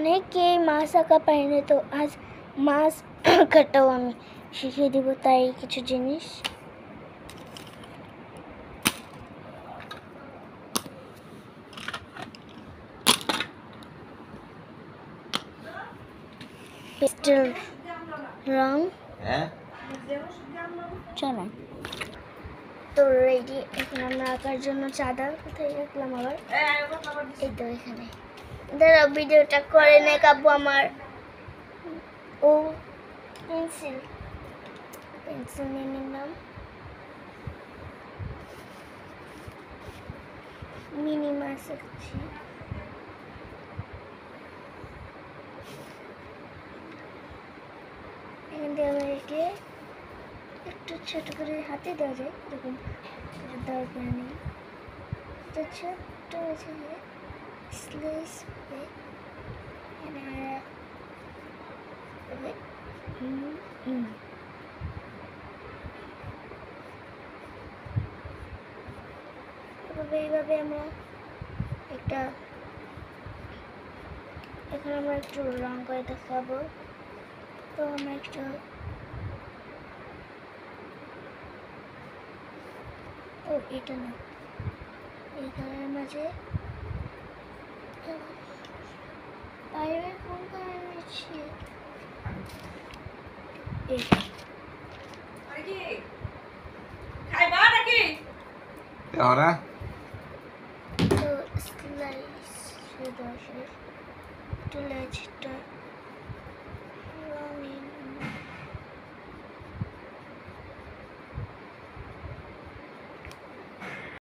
অনেকেই মাছ আঁকা পারি না, তো আজ মাছ আঁকাটাও আমি শিখিয়ে দিব, তাই কিছু জিনিস। পেস্টেল রং চলো তো রেডি। এখন আমরা আঁকার জন্য চাঁদা কোথায় রাখলাম আবার, এই তো এখানে। দাঁড়াও, ভিডিওটা করে নে কাব্বু আমার। ও পেন্সিল নিয়ে নিলাম, মিনি মাছ আঁকছি। এখান থেকে আমাকে একটু ছোট করে হাতে দেওয়া যায়, এরকম দরকার নেই। তো ছোট্ট আছে স্লাইস এইভাবে আমরা একটা, এখন আমরা একটু রং করে দেখাবো। তো আমরা একটু এটা না, এই কালারের মাঝে বাইরে কোন কালার নিচ্ছি, তো স্লাইস লেজটা